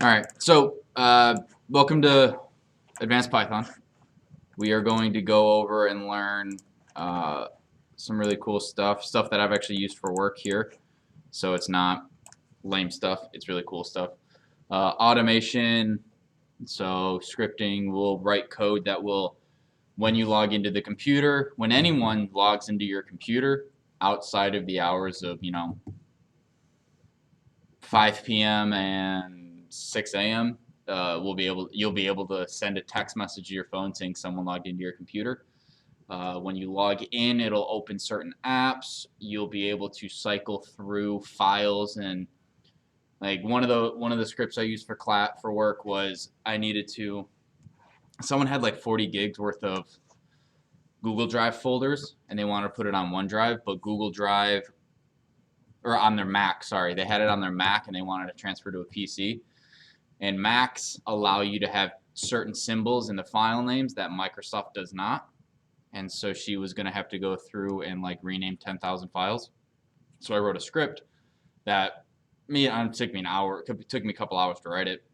All right, so welcome to Advanced Python. We are going to go over and learn some really cool stuff that I've actually used for work here. So it's not lame stuff, it's really cool stuff. Automation, so scripting, we'll write code that will, when you log into the computer, when anyone logs into your computer outside of the hours of, 5 p.m. and 6 a.m., you'll be able to send a text message to your phone saying someone logged into your computer. When you log in, it'll open certain apps. You'll be able to cycle through files, and like one of the scripts I used for work was someone had like 40 gigs worth of Google Drive folders and they wanted to put it on OneDrive, but Google Drive, or on their Mac, sorry, they had it on their Mac and they wanted to transfer to a PC. And Macs allow you to have certain symbols in the file names that Microsoft does not. And so she was going to have to go through and like rename 10,000 files. So I wrote a script that it took me an hour, it took me a couple hours to write it.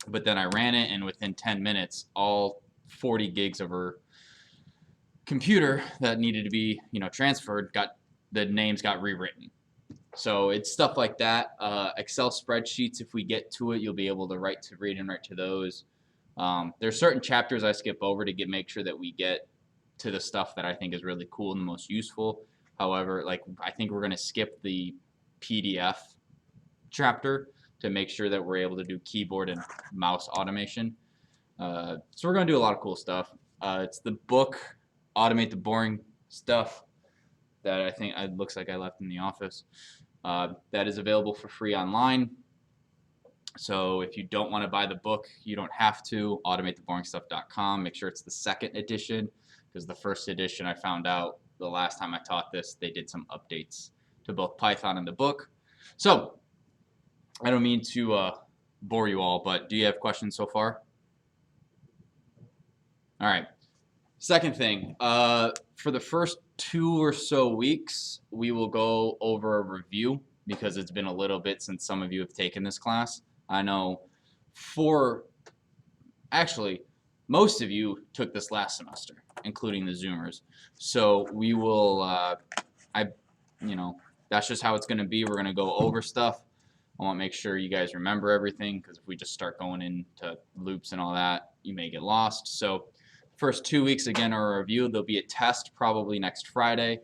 But then I ran it, and within 10 minutes, all 40 gigs of her computer that needed to be, transferred, the names got rewritten. So it's stuff like that. Excel spreadsheets, if we get to it, you'll be able to read and write to those. There's certain chapters I skip over to make sure that we get to the stuff that I think is really cool and the most useful. However, I think we're going to skip the PDF chapter to make sure that we're able to do keyboard and mouse automation. So we're going to do a lot of cool stuff. It's the book, Automate the Boring Stuff, that I think it looks like I left in the office. That is available for free online. So if you don't want to buy the book, you don't have to. AutomateTheBoringStuff.com. Make sure it's the second edition, because the first edition, I found out the last time I taught this, they did some updates to both Python and the book. So I don't mean to bore you all, but do you have questions so far? All right. Second thing, for the first 2 or so weeks, we will go over a review, because it's been a little bit since some of you have taken this class. I know most of you took this last semester, including the Zoomers. So we will, that's just how it's going to be. We're going to go over stuff. I want to make sure you guys remember everything, because if we just start going into loops and all that, you may get lost. So first 2 weeks, again, are a review. There'll be a test probably next Friday.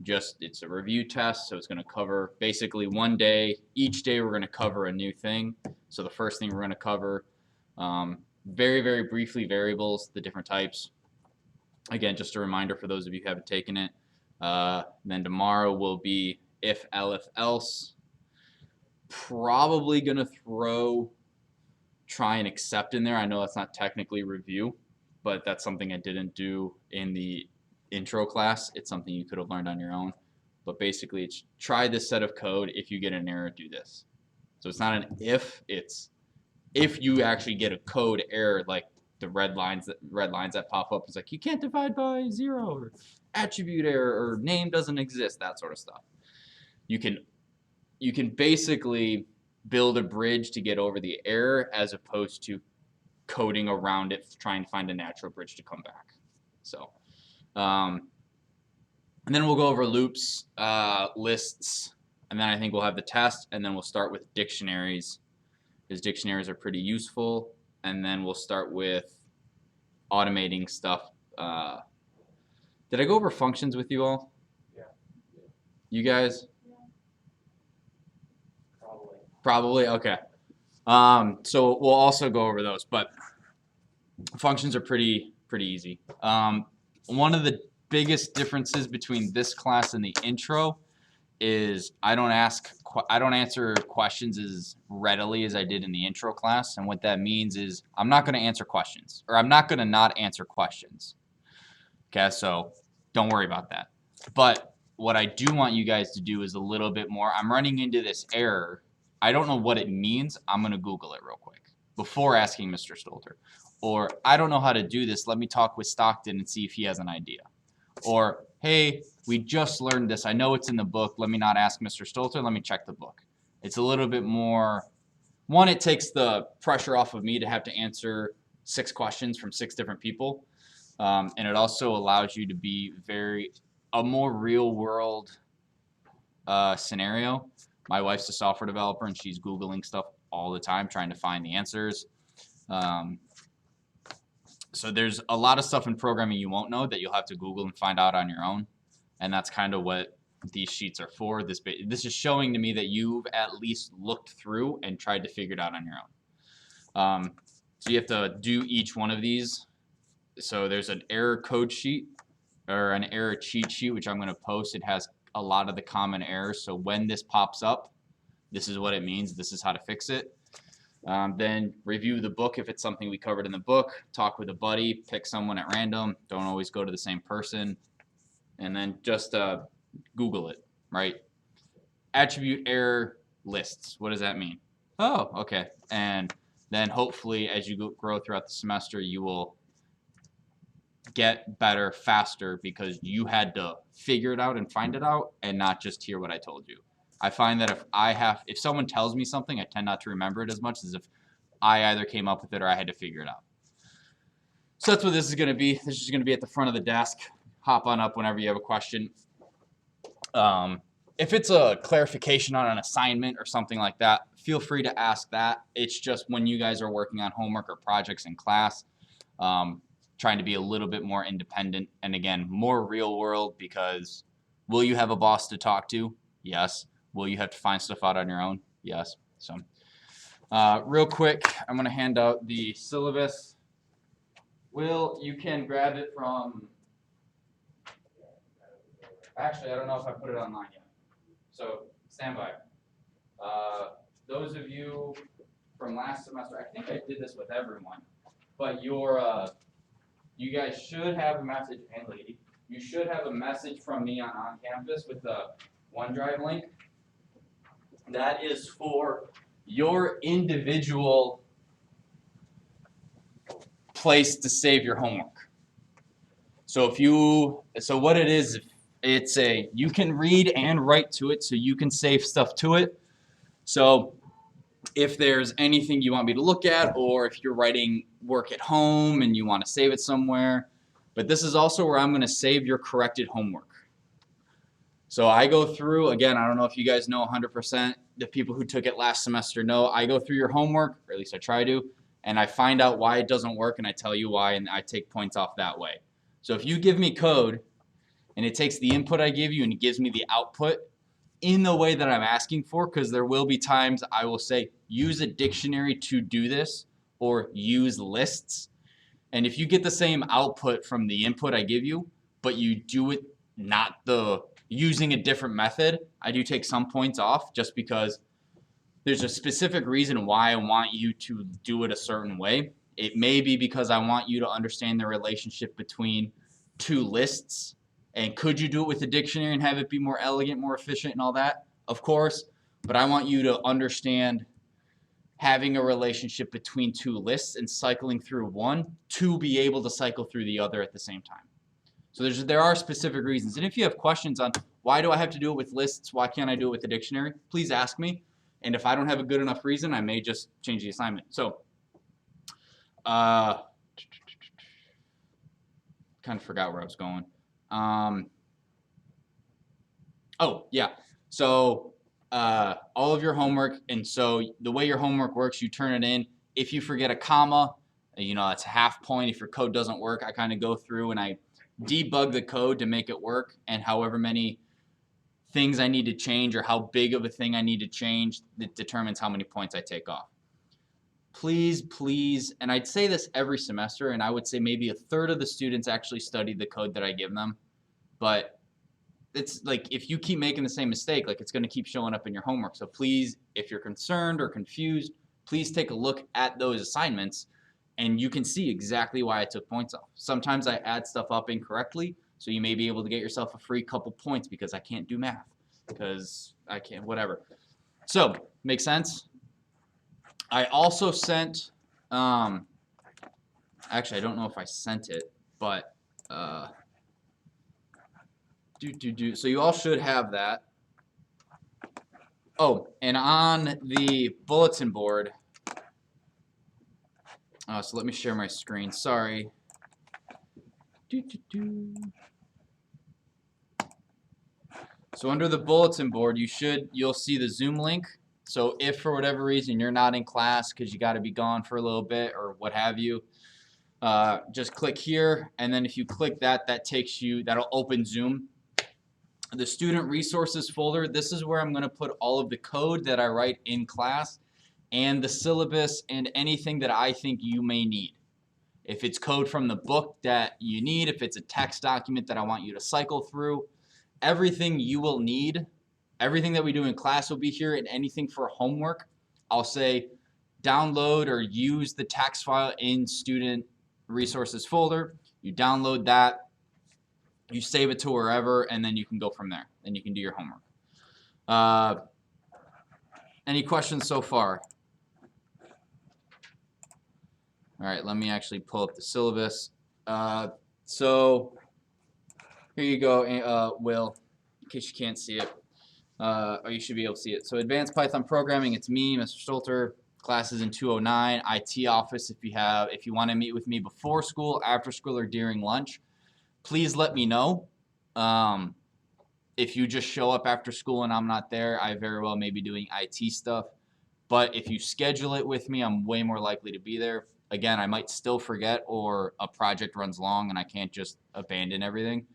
It's a review test, so it's going to cover basically one day. Each day we're going to cover a new thing. So the first thing we're going to cover, very, very briefly, variables, the different types. Again, just a reminder for those of you who haven't taken it. Then tomorrow will be if, else. Probably going to try and accept in there. I know that's not technically review, but that's something I didn't do in the intro class. It's something you could have learned on your own. But basically, it's try this set of code. If you get an error, do this. So it's not an if, it's if you actually get a code error, like the red lines that pop up. It's like you can't divide by 0, or attribute error, or name doesn't exist, that sort of stuff. You can basically build a bridge to get over the error, as opposed to coding around it, trying to find a natural bridge to come back. So, and then we'll go over loops, lists, and then I think we'll have the test, and then we'll start with dictionaries, because dictionaries are pretty useful, and then we'll start with automating stuff. Did I go over functions with you all? Yeah. You guys? Yeah. Probably. Probably? Okay. So we'll also go over those, but functions are pretty easy. One of the biggest differences between this class and the intro is I don't answer questions as readily as I did in the intro class, and what that means is I'm not going to answer questions, or I'm not going to not answer questions. Okay, so don't worry about that. But what I do want you guys to do is a little bit more. I'm running into this error. I don't know what it means. I'm going to Google it real quick before asking Mr. Stolter. Or I don't know how to do this. Let me talk with Stockton and see if he has an idea. Or, hey, we just learned this. I know it's in the book. Let me not ask Mr. Stolter. Let me check the book. It's a little bit more one, it takes the pressure off of me to have to answer 6 questions from 6 different people. And it also allows you to be a more real world scenario. My wife's a software developer and she's Googling stuff all the time trying to find the answers. So there's a lot of stuff in programming you won't know that you'll have to Google and find out on your own. And that's kind of what these sheets are for. This is showing to me that you've at least looked through and tried to figure it out on your own. So you have to do each one of these. So there's an error code sheet or an error cheat sheet, which I'm going to post. It has a lot of the common errors. So when this pops up, this is what it means. This is how to fix it. Then review the book if it's something we covered in the book. Talk with a buddy. Pick someone at random. Don't always go to the same person. And then just Google it, right? Attribute error lists. What does that mean? Oh, okay. And then hopefully as you grow throughout the semester, you will get better faster because you had to figure it out and find it out and not just hear what I told you. I find that if someone tells me something, I tend not to remember it as much as if I either came up with it or I had to figure it out. So that's what this is going to be. This is going to be at the front of the desk. Hop on up whenever you have a question. If it's a clarification on an assignment or something like that, feel free to ask that. It's just when you guys are working on homework or projects in class, trying to be a little bit more independent and, again, more real world because will you have a boss to talk to? Yes. Will you have to find stuff out on your own? Yes. So real quick, I'm going to hand out the syllabus. Will, you can grab it from, actually, I don't know if I put it online yet. So stand by. Those of you from last semester, I think I did this with everyone, but you guys should have a message, and lady, you should have a message from me on campus with the OneDrive link. That is for your individual place to save your homework. So what it is, you can read and write to it, so you can save stuff to it. So if there's anything you want me to look at, or if you're writing work at home and you want to save it somewhere, but this is also where I'm going to save your corrected homework. So I go through, again, I don't know if you guys know 100%, the people who took it last semester know, I go through your homework, or at least I try to, and I find out why it doesn't work and I tell you why and I take points off that way. So if you give me code and it takes the input I give you and it gives me the output in the way that I'm asking for, because there will be times I will say, use a dictionary to do this or use lists. And if you get the same output from the input I give you, but you do it using a different method, I do take some points off just because there's a specific reason why I want you to do it a certain way. It may be because I want you to understand the relationship between 2 lists. And could you do it with a dictionary and have it be more elegant, more efficient and all that? Of course. But I want you to understand having a relationship between 2 lists and cycling through one to be able to cycle through the other at the same time. So there are specific reasons. And if you have questions on why do I have to do it with lists, why can't I do it with the dictionary, please ask me. And if I don't have a good enough reason, I may just change the assignment. So kind of forgot where I was going. Oh, yeah. So all of your homework, and so the way your homework works, you turn it in. If you forget a comma, that's a half point. If your code doesn't work, I kind of go through and I debug the code to make it work, and however many things I need to change or how big of a thing I need to change, that determines how many points I take off. Please, and I'd say this every semester, and I would say maybe a third of the students actually study the code that I give them, but it's like if you keep making the same mistake, like it's going to keep showing up in your homework. So please, if you're concerned or confused, please take a look at those assignments and you can see exactly why I took points off. Sometimes I add stuff up incorrectly, so you may be able to get yourself a free couple points because I can't do math, because I can't, whatever. So, make sense? I also sent, actually I don't know if I sent it, but, so you all should have that. Oh, and on the bulletin board, So let me share my screen. Sorry. So under the bulletin board, you'll see the Zoom link. So if for whatever reason you're not in class because you got to be gone for a little bit or what have you, just click here, and then if you click that, that'll open Zoom. The student resources folder, this is where I'm going to put all of the code that I write in class and the syllabus and anything that I think you may need. If it's code from the book that you need, if it's a text document that I want you to cycle through, everything you will need, everything that we do in class will be here, and anything for homework, I'll say download or use the text file in student resources folder. You download that, you save it to wherever, and then you can go from there. Then you can do your homework. Any questions so far? All right, let me actually pull up the syllabus. So here you go, Will, in case you can't see it. Or you should be able to see it. So Advanced Python Programming, it's me, Mr. Stolter. Classes in 209, IT office. If you want to meet with me before school, after school, or during lunch, please let me know. If you just show up after school and I'm not there, I very well may be doing IT stuff. But if you schedule it with me, I'm way more likely to be there. Again, I might still forget, or a project runs long and I can't just abandon everything.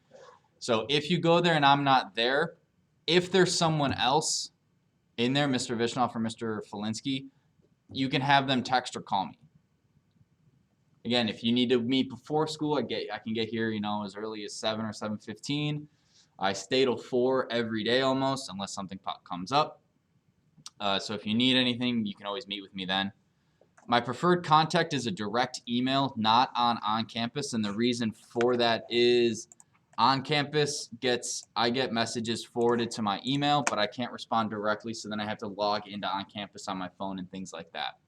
So if you go there and I'm not there, if there's someone else in there, Mr. Vishnoff or Mr. Felinsky, you can have them text or call me. Again, if you need to meet before school, I can get here, as early as 7 or 7:15. I stay till 4 every day almost, unless something comes up. So if you need anything, you can always meet with me then. My preferred contact is a direct email, not on campus, and the reason for that is on campus I get messages forwarded to my email, but I can't respond directly, so then I have to log into on campus on my phone and things like that.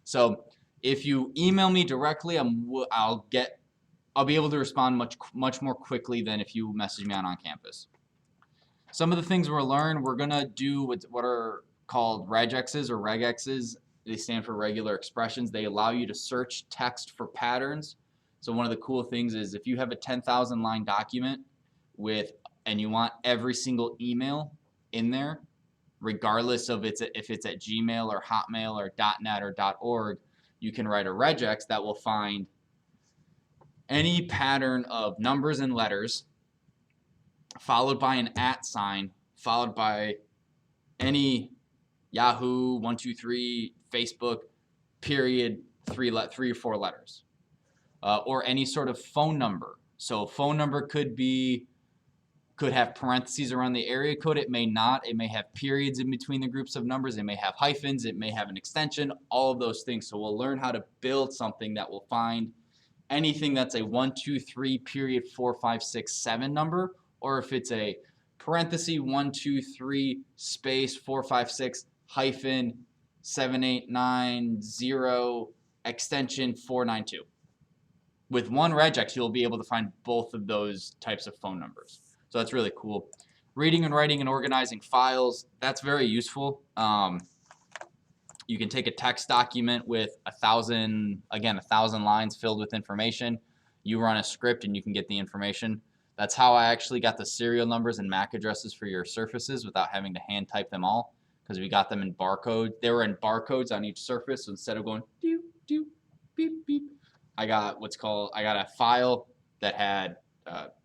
So if you email me directly, I'll be able to respond much more quickly than if you message me on campus. Some of the things we're gonna do what are called regexes or regexes. They stand for regular expressions. They allow you to search text for patterns. So one of the cool things is if you have a 10,000 line document and you want every single email in there, regardless of if it's at Gmail or Hotmail or .net or .org, you can write a regex that will find any pattern of numbers and letters followed by an @ sign, followed by any Yahoo, 123, Facebook, period, 3 or 4 letters. Or any sort of phone number. So a phone number could have parentheses around the area code. It may not. It may have periods in between the groups of numbers. It may have hyphens. It may have an extension. All of those things. So we'll learn how to build something that will find anything that's a 1, 2, 3, period, 4, 5, 6, 7 number, or if it's a parenthesis 1, 2, 3, space, 4, 5, 6, hyphen, 7, 8, 9, 0, extension 492. With one regex, you'll be able to find both of those types of phone numbers. So that's really cool. Reading and writing and organizing files, that's very useful. You can take a text document with 1,000 lines filled with information. You run a script and you can get the information. That's how I actually got the serial numbers and MAC addresses for your surfaces without having to hand type them all, because we got them in barcodes. They were in barcodes on each surface, so instead of going doo, doo, beep, beep, I got a file that had,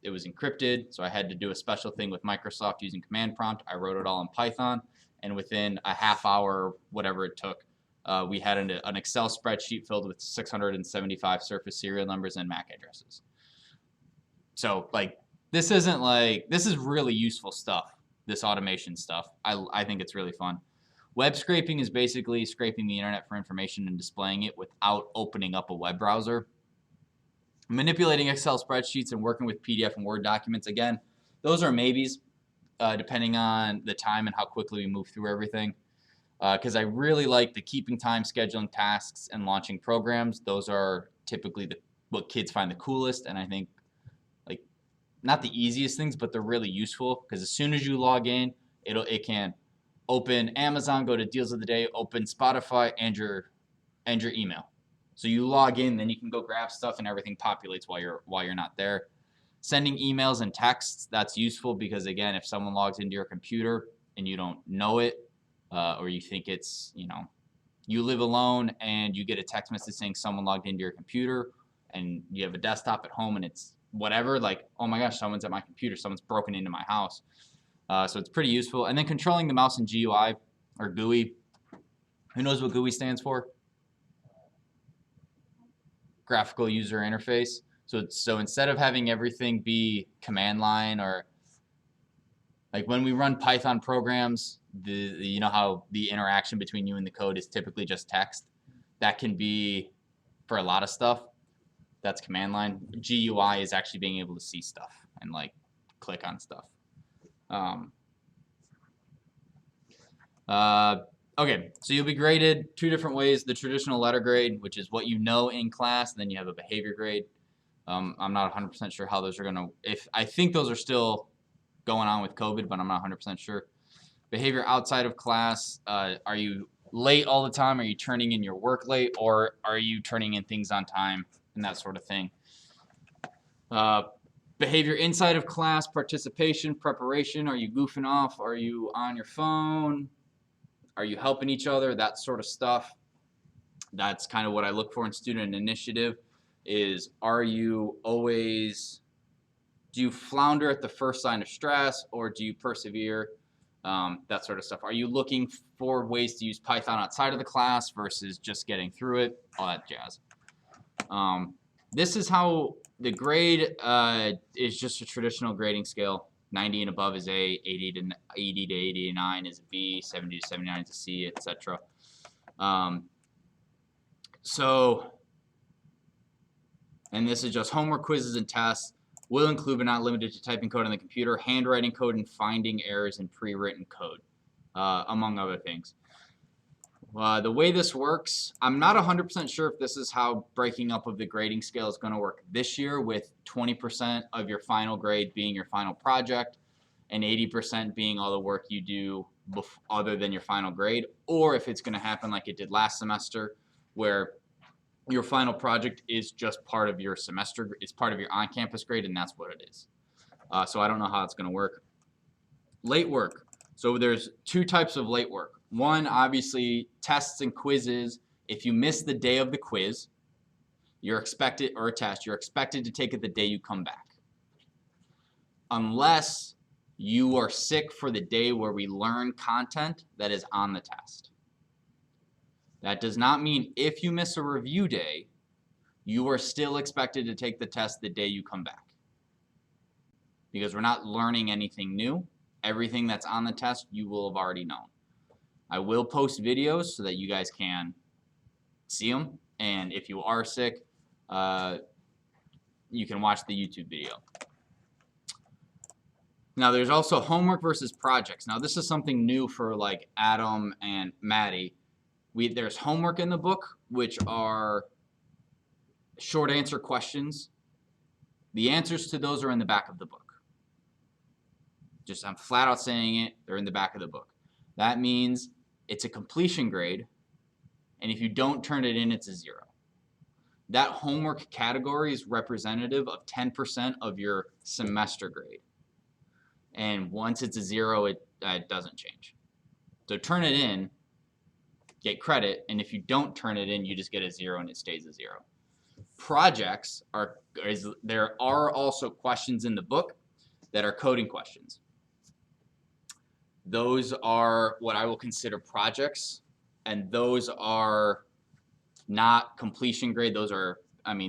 it was encrypted, so I had to do a special thing with Microsoft using command prompt. I wrote it all in Python, and within a half hour, whatever it took, we had an Excel spreadsheet filled with 675 surface serial numbers and MAC addresses. So this is really useful stuff, this automation stuff. I think it's really fun. Web scraping is basically scraping the internet for information and displaying it without opening up a web browser. Manipulating Excel spreadsheets and working with PDF and Word documents, again, those are maybes, depending on the time and how quickly we move through everything. Because I really like the keeping time, scheduling tasks, and launching programs. Those are typically what kids find the coolest, and I think not the easiest things, but they're really useful, because as soon as you log in, it can open Amazon, go to deals of the day, open Spotify, and your email. So you log in, then you can go grab stuff and everything populates while you're not there. Sending emails and texts, that's useful because again, if someone logs into your computer and you don't know it, or you think it's, you live alone and you get a text message saying someone logged into your computer and you have a desktop at home and it's whatever, like, oh my gosh, someone's at my computer, someone's broken into my house. So it's pretty useful. And then controlling the mouse in GUI or GUI. Who knows what GUI stands for? Graphical user interface. So instead of having everything be command line, or like when we run Python programs, you know how the interaction between you and the code is typically just text. That can be for a lot of stuff. That's command line. GUI is actually being able to see stuff and like click on stuff. Okay, so you'll be graded 2 different ways. The traditional letter grade, which is what you know in class, and then you have a behavior grade. I'm not 100% sure how those are going to, I think those are still going on with COVID, but I'm not 100% sure. Behavior outside of class, are you late all the time? Are you turning in your work late, or are you turning in things on time and that sort of thing? Behavior inside of class, participation, preparation. Are you goofing off? Are you on your phone? Are you helping each other? That sort of stuff. That's kind of what I look for in student initiative is, are you always, do you flounder at the first sign of stress, or do you persevere? That sort of stuff. Are you looking for ways to use Python outside of the class versus just getting through it? All that jazz. This is how the grade is just a traditional grading scale. 90 and above is A, 80 to 89 is B, 70 to 79 is a C, etc. And this is just homework, quizzes, and tests. Will include but not limited to typing code on the computer, handwriting code, and finding errors in pre-written code, among other things. The way this works, I'm not 100% sure if this is how breaking up of the grading scale is going to work this year, with 20% of your final grade being your final project and 80% being all the work you do other than your final grade, or if it's going to happen like it did last semester, where your final project is just part of your semester, it's part of your on-campus grade, and that's what it is. So I don't know how it's going to work. Late work. So there's 2 types of late work. One, obviously, tests and quizzes. If you miss the day of the quiz, you're expected, or a test, you're expected to take it the day you come back. Unless you are sick for the day where we learn content that is on the test. That does not mean if you miss a review day, you are still expected to take the test the day you come back. Because we're not learning anything new. Everything that's on the test you will have already known. I will post videos so that you guys can see them. And if you are sick, you can watch the YouTube video. Now there's also homework versus projects. Now this is something new for like Adam and Maddie. There's homework in the book, which are short answer questions. The answers to those are in the back of the book. I'm flat out saying it, they're in the back of the book. That means it's a completion grade, and if you don't turn it in, it's a 0. That homework category is representative of 10% of your semester grade. And once it's a 0, it doesn't change. So turn it in, get credit, and if you don't turn it in, you just get a 0 and it stays a 0. Projects there are also questions in the book that are coding questions. Those are what I will consider projects, and those are not completion grade. Those are,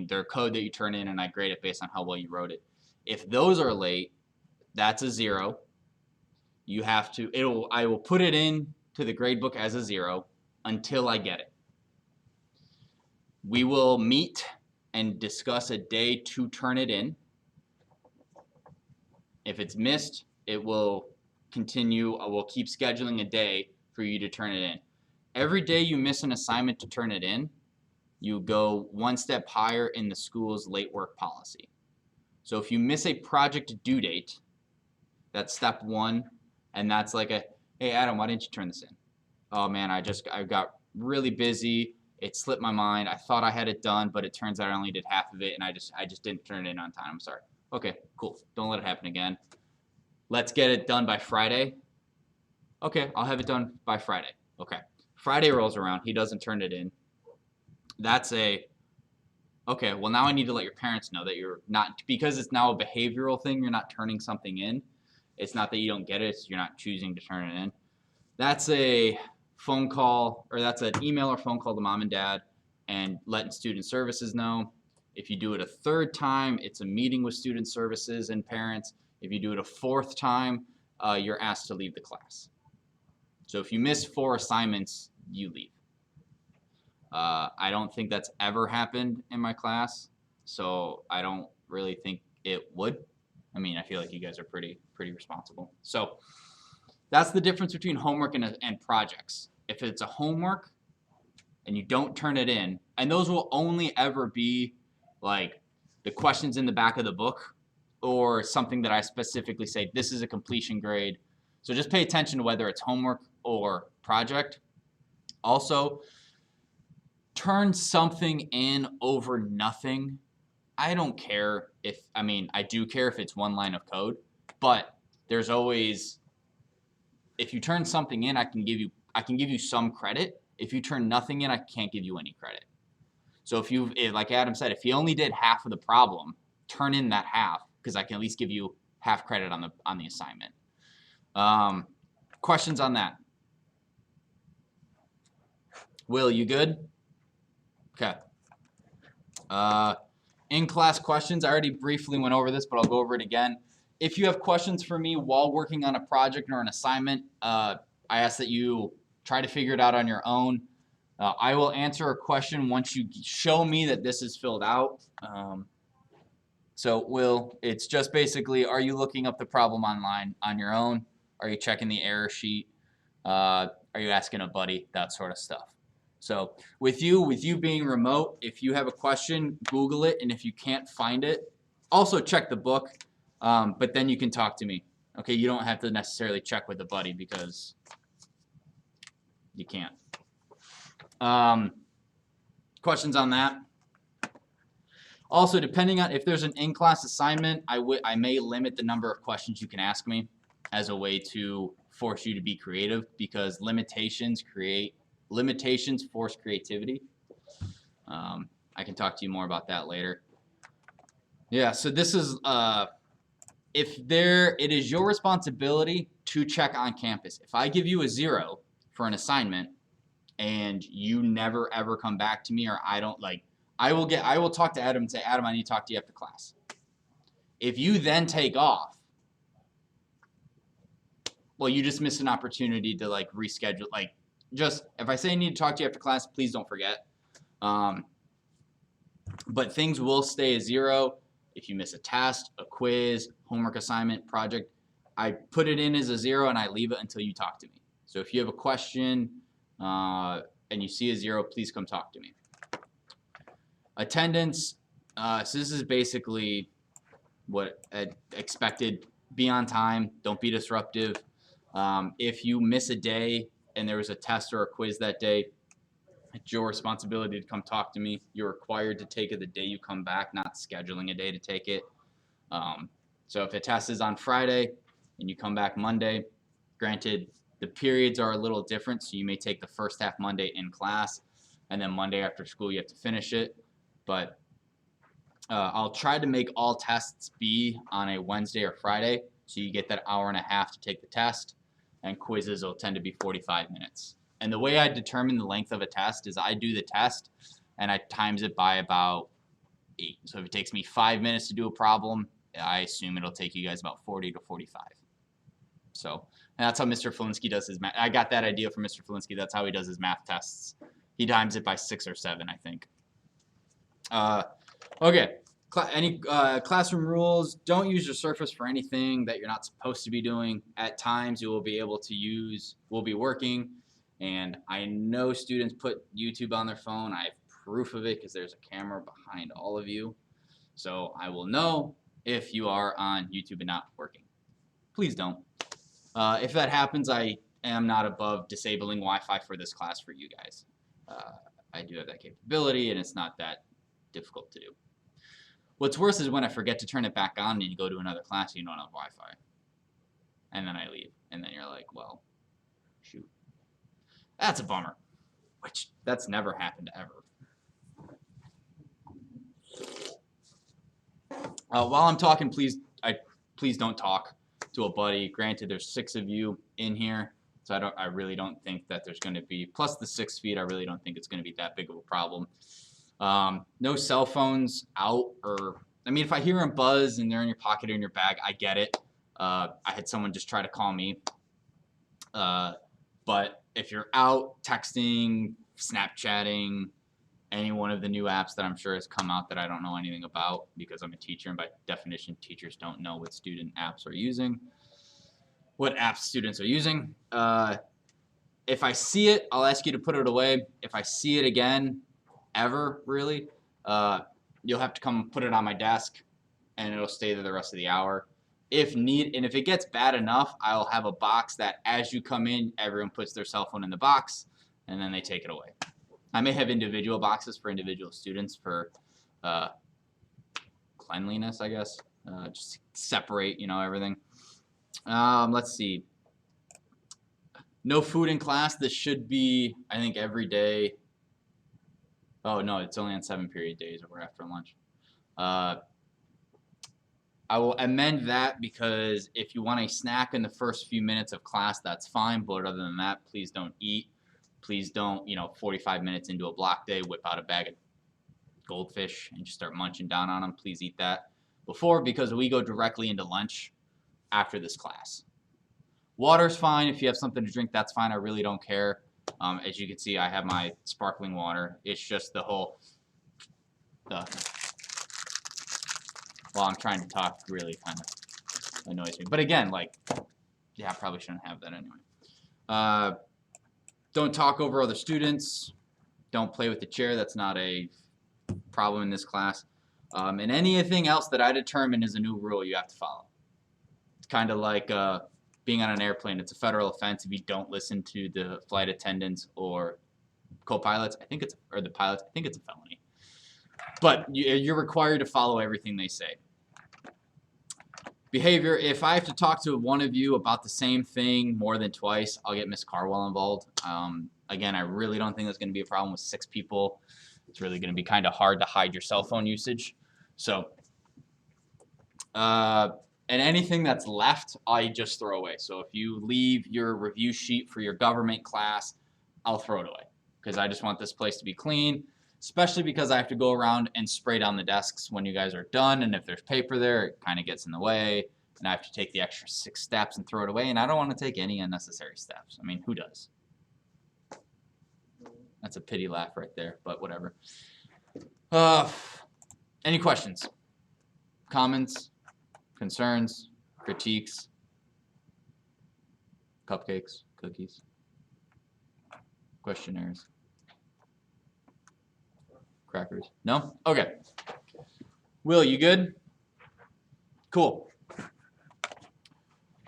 they're code that you turn in and I grade it based on how well you wrote it. If those are late, that's a 0. You have to, I will put it in to the grade book as a 0 until I get it. We will meet and discuss a day to turn it in. If it's missed, it will continue. We'll keep scheduling a day for you to turn it in. Every day you miss an assignment to turn it in, you go 1 step higher in the school's late work policy. So if you miss a project due date, that's step 1, and that's like hey Adam, why didn't you turn this in? Oh man, I got really busy It slipped my mind. I thought I had it done, but it turns out I only did half of it, and I just didn't turn it in on time. I'm sorry. Okay, cool. Don't let it happen again. Let's get it done by Friday. Okay, I'll have it done by Friday. Okay. Friday rolls around. He doesn't turn it in. That's okay, well, now I need to let your parents know that you're not, because it's now a behavioral thing, you're not turning something in. It's not that you don't get it, it's you're not choosing to turn it in. That's a phone call, or that's an email or phone call to mom and dad and letting student services know. If you do it a third time, it's a meeting with student services and parents. If you do it a fourth time, you're asked to leave the class. So if you miss 4 assignments, you leave. I don't think that's ever happened in my class, so I don't really think it would. I mean, I feel like you guys are pretty responsible. So that's the difference between homework and projects. If it's a homework and you don't turn it in, and those will only ever be like the questions in the back of the book or something that I specifically say, this is a completion grade. So just pay attention to whether it's homework or project. Also, turn something in over nothing. I don't care if, I mean, I do care if it's one line of code, but there's always, if you turn something in, I can give you some credit. If you turn nothing in, I can't give you any credit. So like Adam said, if you only did half of the problem, turn in that half, because I can at least give you half credit on the assignment. Questions on that? Will, you good? Okay. In-class questions. I already briefly went over this, but I'll go over it again. If you have questions for me while working on a project or an assignment, I ask that you try to figure it out on your own. I will answer a question once you show me that this is filled out. So, Will, it's just basically, are you looking up the problem online on your own? Are you checking the error sheet? Are you asking a buddy? That sort of stuff. So with you being remote, if you have a question, Google it, and if you can't find it, also check the book, but then you can talk to me. Okay, you don't have to necessarily check with a buddy because you can't. Questions on that? Also, depending on if there's an in-class assignment, I may limit the number of questions you can ask me as a way to force you to be creative, because limitations force creativity. I can talk to you more about that later. Yeah, so this is it is your responsibility to check on campus. If I give you a 0 for an assignment and you never ever come back to me, or I will talk to Adam and say, Adam, I need to talk to you after class. If you then take off, well, you just missed an opportunity to like reschedule. Like, just if I say I need to talk to you after class, please don't forget. But things will stay a 0 if you miss a test, a quiz, homework assignment, project. I put it in as a 0 and I leave it until you talk to me. So if you have a question and you see a 0, please come talk to me. Attendance. So this is basically what expected. Be on time. Don't be disruptive. If you miss a day and there was a test or a quiz that day, it's your responsibility to come talk to me. You're required to take it the day you come back, not scheduling a day to take it. So if the test is on Friday and you come back Monday, granted, the periods are a little different, so you may take the first half Monday in class, and then Monday after school you have to finish it. But I'll try to make all tests be on a Wednesday or Friday, so you get that hour and a half to take the test, and quizzes will tend to be 45 minutes. And the way I determine the length of a test is I do the test and I times it by about 8. So if it takes me 5 minutes to do a problem, I assume it'll take you guys about 40 to 45. So, and that's how Mr. Flinsky does his math. I got that idea from Mr. Flinsky. That's how he does his math tests. He times it by 6 or 7, I think. Okay. Any classroom rules? Don't use your Surface for anything that you're not supposed to be doing. At times, you will be able to use, we'll be working, and I know students put YouTube on their phone. I have proof of it because there's a camera behind all of you. So I will know if you are on YouTube and not working. Please don't. If that happens, I am not above disabling Wi-Fi for this class for you guys. I do have that capability, and it's not that difficult to do. What's worse is when I forget to turn it back on and you go to another class and you don't have Wi-Fi. And then I leave. And then you're like, well, shoot. That's a bummer. Which, that's never happened ever. While I'm talking, please don't talk to a buddy. Granted, there's 6 of you in here, so I really don't think that there's going to be, plus the 6 feet, I really don't think it's going to be that big of a problem. No cell phones out, or I mean, if I hear them buzz and they're in your pocket or in your bag, I get it. I had someone just try to call me. But if you're out texting, Snapchatting, any one of the new apps that I'm sure has come out that I don't know anything about because I'm a teacher, and by definition, teachers don't know what student apps are using, what apps students are using. If I see it, I'll ask you to put it away. If I see it again, ever really, you'll have to come put it on my desk, and it'll stay there the rest of the hour. If need, and if it gets bad enough, I'll have a box that as you come in, everyone puts their cell phone in the box, and then they take it away. I may have individual boxes for individual students for cleanliness, I guess, just separate, everything. Let's see. No food in class. This should be, I think, every day. Oh, no, it's only on 7-period days or after lunch. I will amend that because if you want a snack in the first few minutes of class, that's fine. But other than that, please don't eat. Please don't, 45 minutes into a block day, whip out a bag of goldfish and just start munching down on them. Please eat that before, because we go directly into lunch after this class. Water's fine. If you have something to drink, that's fine. I really don't care. As you can see, I have my sparkling water. It's just the whole, while I'm trying to talk, really kind of annoys me. But again, yeah, I probably shouldn't have that anyway. Don't talk over other students. Don't play with the chair. That's not a problem in this class. And anything else that I determine is a new rule you have to follow. It's kind of like being on an airplane. It's a federal offense if you don't listen to the flight attendants or co-pilots. Or the pilots. I think it's a felony. But you're required to follow everything they say. Behavior, if I have to talk to one of you about the same thing more than twice, I'll get Miss Carwell involved. Again, I really don't think that's going to be a problem with 6 people. It's really going to be kind of hard to hide your cell phone usage. So, and anything that's left, I just throw away. So if you leave your review sheet for your government class, I'll throw it away because I just want this place to be clean. Especially because I have to go around and spray down the desks when you guys are done, and if there's paper there, it kind of gets in the way, and I have to take the extra 6 steps and throw it away, and I don't want to take any unnecessary steps. I mean, who does? That's a pity laugh right there, but whatever. Any questions? Comments? Concerns? Critiques? Cupcakes? Cookies? Questionnaires? Crackers? No? Okay. Will, you good? Cool.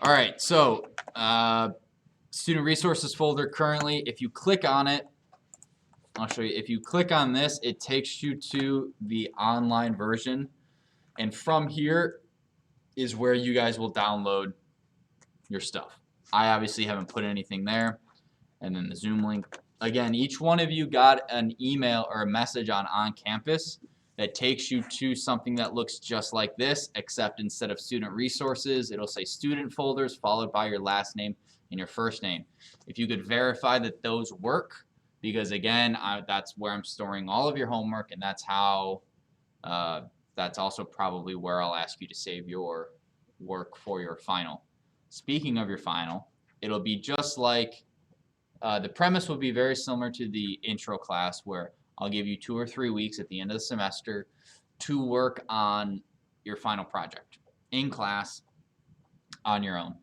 All right, so student resources folder currently, if you click on it, I'll show you. If you click on this, it takes you to the online version, and from here is where you guys will download your stuff. I obviously haven't put anything there, and then the Zoom link. Again, each one of you got an email or a message on campus that takes you to something that looks just like this, except instead of student resources, it'll say student folders followed by your last name and your first name. If you could verify that those work, because again, that's where I'm storing all of your homework, and that's how, that's also probably where I'll ask you to save your work for your final. Speaking of your final, it'll be just like, the premise will be very similar to the intro class where I'll give you 2 or 3 weeks at the end of the semester to work on your final project in class on your own.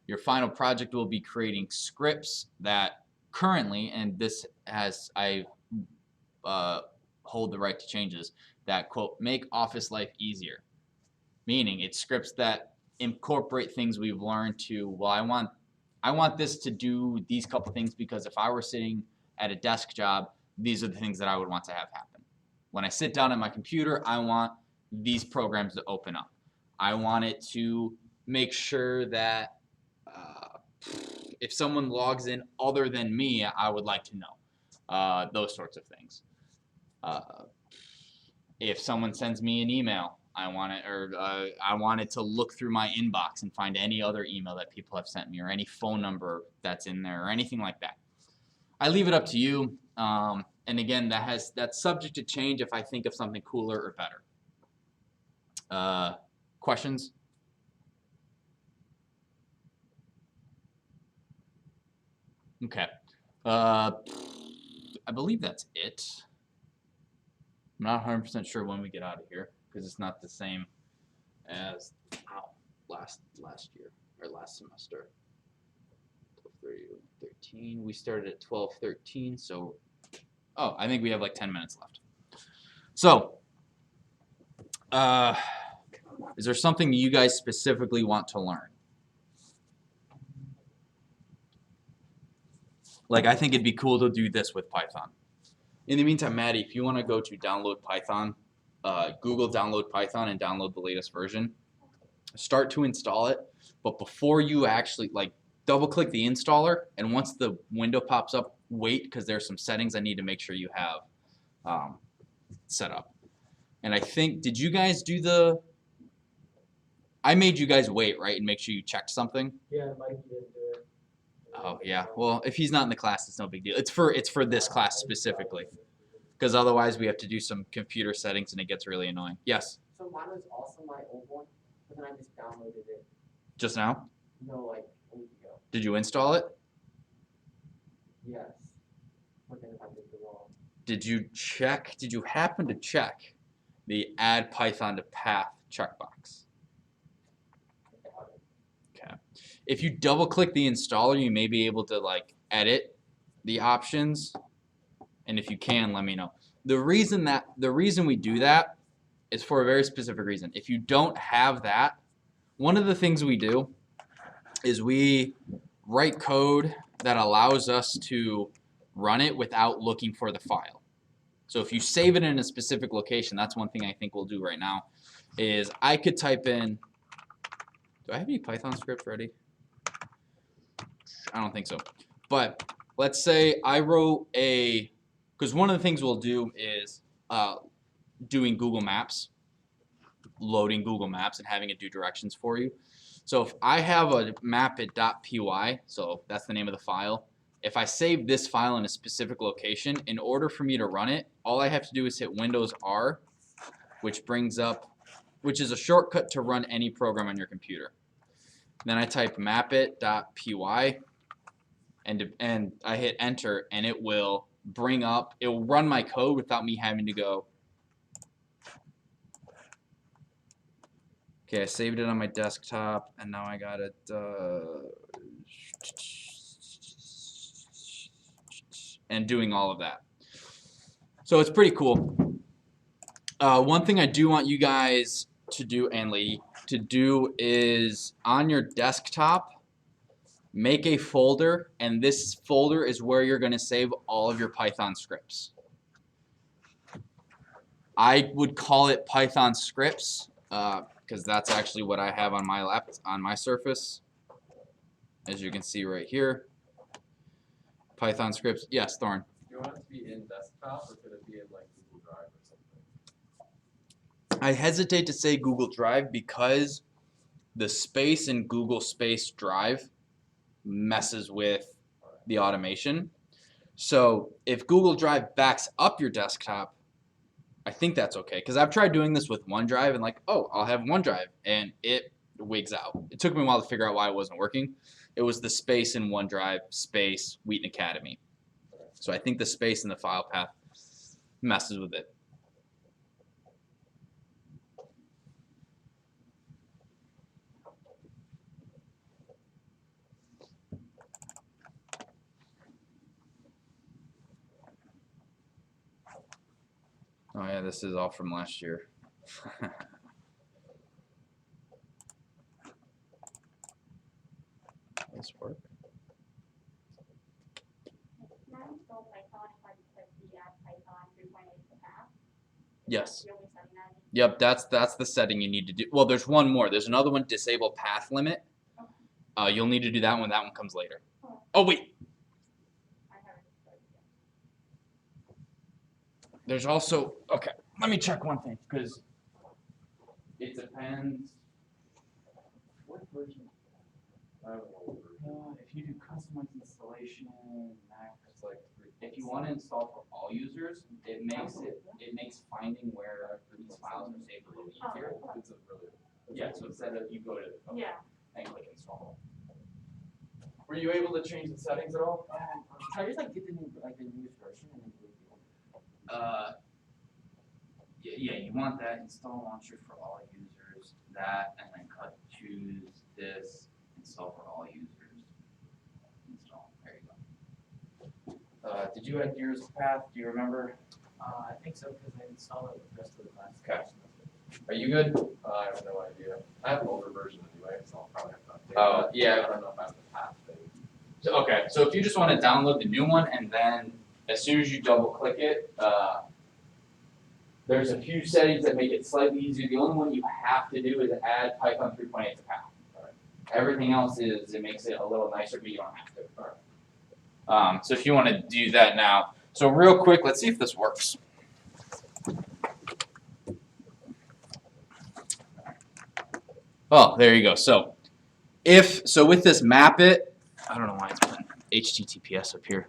Your final project will be creating scripts that currently, and this has, I hold the right to change this, that quote, make office life easier. Meaning it's scripts that incorporate things we've learned to, well, I want this to do these couple things because if I were sitting at a desk job, these are the things that I would want to have happen. When I sit down at my computer, I want these programs to open up. I want it to make sure that if someone logs in other than me, I would like to know. Those sorts of things. If someone sends me an email, I want it to look through my inbox and find any other email that people have sent me or any phone number that's in there or anything like that. I leave it up to you. And again, that's subject to change if I think of something cooler or better. Questions? Okay. I believe that's it. I'm not 100% sure when we get out of here because it's not the same as last year or last semester. 12:13. We started at 12:13, so I think we have like 10 minutes left. So, is there something you guys specifically want to learn? Like, I think it'd be cool to do this with Python. In the meantime, Maddie, if you want to go to download Python, Google download Python and download the latest version. Start to install it, but before you actually double click the installer, and once the window pops up, wait because there's some settings I need to make sure you have set up. And I think, did you guys do I made you guys wait, right, and make sure you checked something? Yeah, Mike didn't do it. Oh yeah. Well, if he's not in the class, it's no big deal. It's for this class specifically, because otherwise we have to do some computer settings and it gets really annoying. Yes. So mine was also my old one, but then I just downloaded it. Just now? No, like a week ago. Did you install it? Yes. But then if I did it wrong. Did you happen to check the add Python to path checkbox? Okay. If you double click the installer, you may be able to edit the options. And if you can, let me know. The reason we do that is for a very specific reason. If you don't have that, one of the things we do is we write code that allows us to run it without looking for the file. So if you save it in a specific location, that's one thing I think we'll do right now, is I could type in, do I have any Python script ready? I don't think so. But let's say I wrote because one of the things we'll do is doing Google Maps, loading Google Maps and having it do directions for you. So if I have a mapit.py, so that's the name of the file, if I save this file in a specific location, in order for me to run it, all I have to do is hit Windows R, which is a shortcut to run any program on your computer. Then I type mapit.py and I hit enter, and it will run my code without me having to go. Okay, I saved it on my desktop, and now I got it. And doing all of that. So it's pretty cool. One thing I do want you guys to do, and lady, to do is on your desktop, make a folder, and this folder is where you're going to save all of your Python scripts. I would call it Python scripts because that's actually what I have on my Surface, as you can see right here. Python scripts. Yes, Thorn. Do you want it to be in desktop or could it be in Google Drive or something? I hesitate to say Google Drive because the space in Google Space Drive messes with the automation. So if Google Drive backs up your desktop, I think that's okay. Because I've tried doing this with OneDrive and I'll have OneDrive and it wigs out. It took me a while to figure out why it wasn't working. It was the space in OneDrive, space, Wheaton Academy. So I think the space in the file path messes with it. Oh yeah, this is all from last year. This work? Yes. You're only setting that in? Yep, that's the setting you need to do. Well, there's one more. There's another one, disable path limit. You'll need to do that one. That one comes later. Oh wait, I haven't started yet. there's also okay. Let me check one thing because it depends. What version? I don't know. If you do customized installation, Mac, It's like if you want to install for all users, it makes finding where these files are saved a little easier. it's a really. Yeah, so instead of you go to Yeah. and click install. Were you able to change the settings at all? Try to like get the new newest version and then delete the old. Yeah, you want that install launcher for all users, that, and then choose this, install for all users. Install, there you go. Did you add yours path, do you remember? I think so because I installed it with the rest of the class. Okay. Are you good? I have no idea. I have an older version anyway, so I'll probably have to update. Oh, that. yeah. I don't know if I have the path thing. So, okay, so if you just want to download the new one and then as soon as you double click it, there's a few settings that make it slightly easier. The only one you have to do is add Python 3.8 to path. Everything else it makes it a little nicer, but you don't have to. So if you want to do that now, so real quick, let's see if this works. Oh, there you go. So with this map it, I don't know why it's putting HTTPS up here.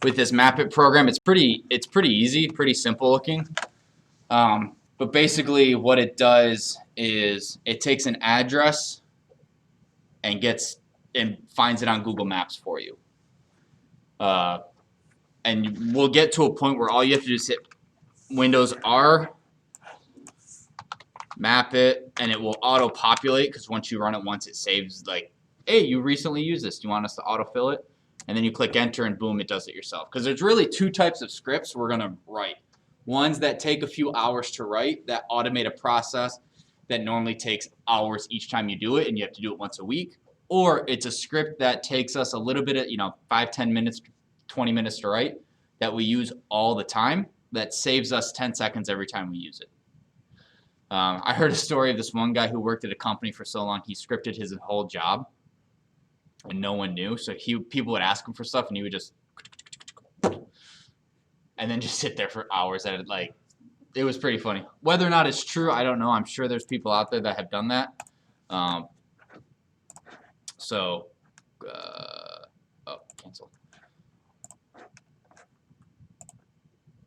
With this map it program, it's pretty easy, pretty simple looking. But basically what it does is it takes an address and finds it on Google Maps for you. And we'll get to a point where all you have to do is hit Windows R, map it, and it will auto-populate because once you run it once, it saves like, hey, you recently used this. Do you want us to autofill it? And then you click enter and boom, it does it yourself. Because there's really two types of scripts we're going to write. Ones that take a few hours to write that automate a process that normally takes hours each time you do it and you have to do it once a week. Or it's a script that takes us a little bit of, 5, 10 minutes, 20 minutes to write that we use all the time that saves us 10 seconds every time we use it. I heard a story of this one guy who worked at a company for so long, he scripted his whole job and no one knew. So people would ask him for stuff and he would just and then just sit there for hours at it. Like, it was pretty funny. Whether or not it's true, I don't know. I'm sure there's people out there that have done that. Oh, cancel.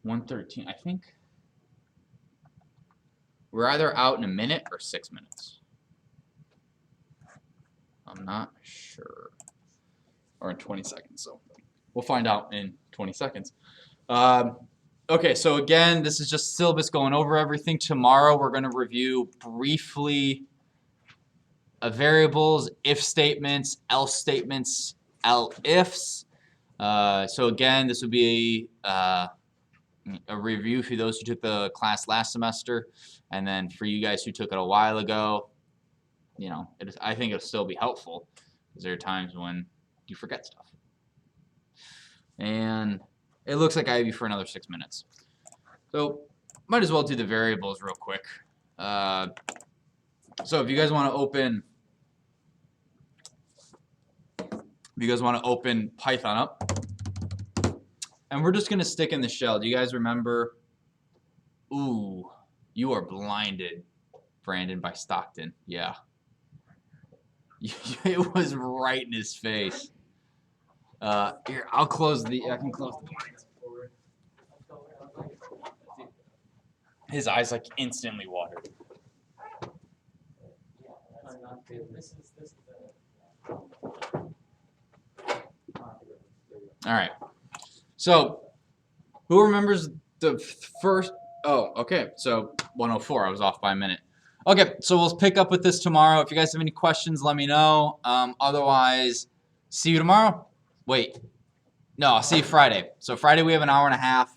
1:13, I think. We're either out in a minute or 6 minutes. I'm not sure. Or in 20 seconds, so we'll find out in 20 seconds. Okay, so again, this is just syllabus going over everything. Tomorrow we're going to review briefly variables, if statements, else statements, else-ifs. So again, this would be a review for those who took the class last semester, and then for you guys who took it a while ago, I think it'll still be helpful because there are times when you forget stuff. And it looks like I have you for another 6 minutes. So might as well do the variables real quick. So if you guys want to open Python up, and we're just going to stick in the shell. Do you guys remember? Ooh, you are blinded, Brandon, by Stockton. Yeah. It was right in his face. Here, I can close the blinds. His eyes like instantly watered. All right. So, who remembers the first? Oh, okay. So 104. I was off by a minute. Okay, so we'll pick up with this tomorrow. If you guys have any questions, let me know. Otherwise, see you tomorrow. Wait. No, I'll see you Friday. So Friday we have an hour and a half,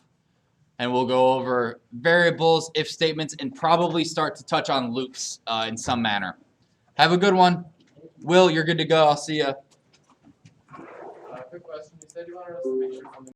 and we'll go over variables, if statements, and probably start to touch on loops in some manner. Have a good one. Will, you're good to go. I'll see you. Quick question. You said you wanted us to make sure something